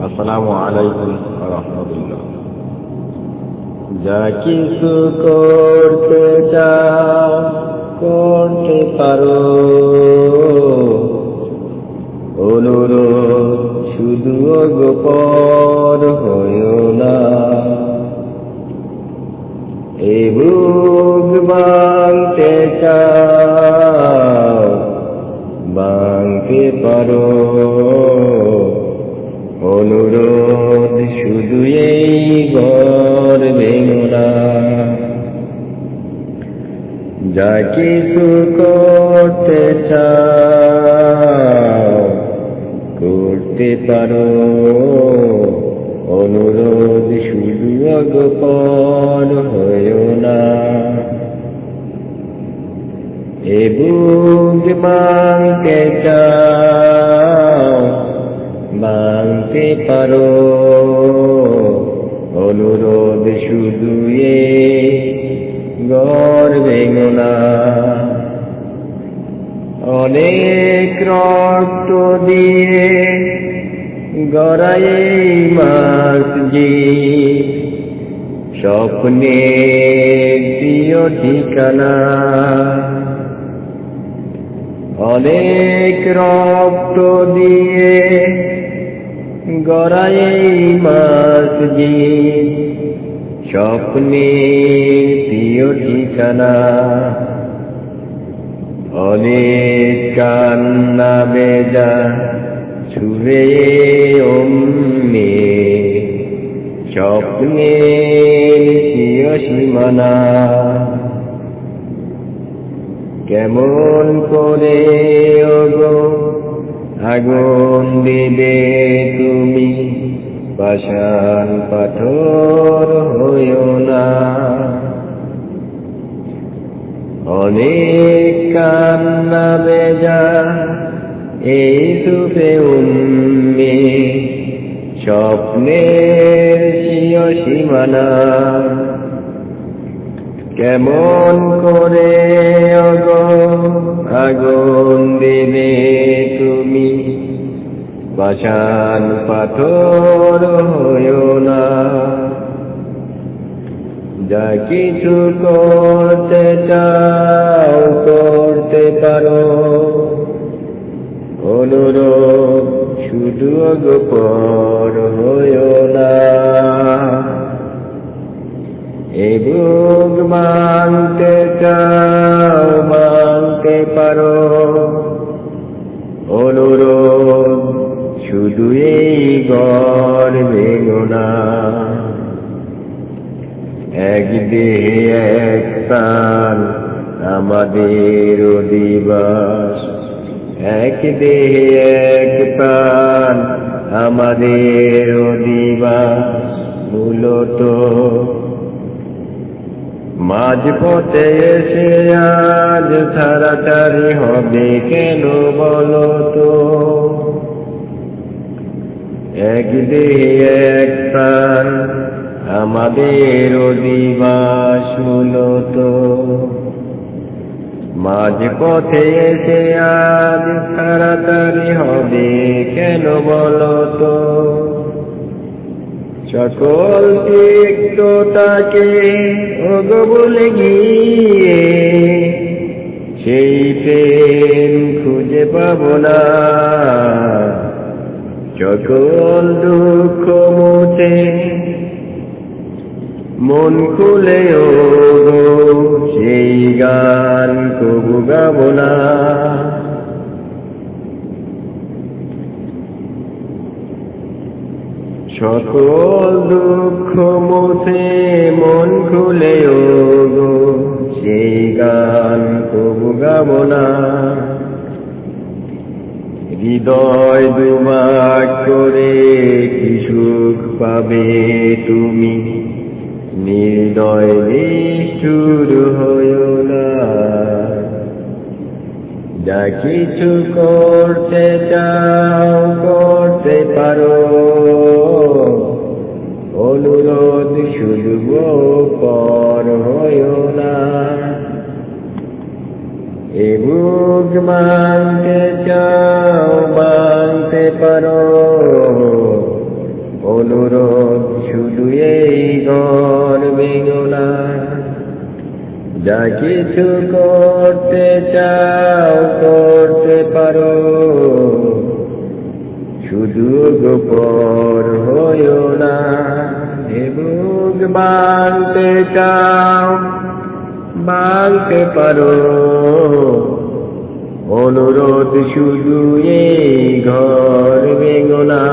আসসালামু আলাইকুম ওয়া রাহমাতুল্লাহ। যা কিছু করতে চাও করতে পারো, অনুরোধ শুধু গোপন হইও না। এই বুক ভাঙতে চাও ভাঙতে পারো, অনুরোধ শুধু এই ঘর ভেঙো না। যা কিছু করতে চাও করতে পারো, অনুরোধ শুধু গোপন হইও না। এ বুক ভাঙতে চাও ভাঙতে পারো, অনুরোধ শুধু এই ঘর ভেঙো না। অনেক রক্ত দিয়ে গড়াই মসজিদ, স্বপ্নের প্রিয় ঠিকানা। অনেক রক্ত দিয়ে গড়াই মসজিদ, স্বপ্নের প্রিয় ঠিকানা। অনেক কান্না বেজা ছুঁয়ে অমনি, স্বপ্নের প্রিয় সীমানা। কেমন করে ওগো আগুন দিবে তুমি, পাষাণ পাথর হইও না। অনেক কান্না বেজা এই সুপে উম্মি, স্বপ্নের প্রিয় সীমানা। কেমন করে ওগো আগুন দিবে তুমি, পাষাণ পাথর হইও না। যা কিছু করতে চাও করতে পারো, অনুরোধ শুধু গোপন হইও না। এই বুক ভাঙতে চাও ভাঙতে পারো, অনুরোধ শুধু এই ঘর ভেঙো না। এক দেহে এক প্রাণ আমাদের অধিবাস, এক দেহে এক প্রাণ আমাদের অধিবাস। মূলত মাঝপথে এসে আজ ছাড়াছাড়ি হবে কেন বলো তো? এক দেহে এক প্রাণ আমাদের অধিবাস মূলত। মাঝপথে এসে আজ ছাড়াছাড়ি হবে কেন বলো তো? সকল তিক্ততাকে ওগো ভুলে গিয়ে সেই প্রেম খুঁজে পাবো না। সকল দুঃখ মুছে মন খুলে ওগো সেই গান কবু গাবো না। সকল দুঃখ মুছে মন খুলে ওগো সেই গান কবু গাবো না। হৃদয় দুমাক করে কি সুখ পাবে তুমি, নির্দয় নিষ্ঠুর হইও না। যা কিছু করতে চাও করতে পারো, অনুরোধ শুধু গোপন হইও না। এ বুক ভাঙতে চাও ভাঙতে পারো, অনুরোধ শুধু এই ঘর ভেঙো না, যা কিছু করতে চাও করতে পারো, শুধু গোপর হইও না। এ বুক ভাঙতে চাও ভাঙতে পারো, অনুরোধ শুধু এই ঘর ভেঙো না।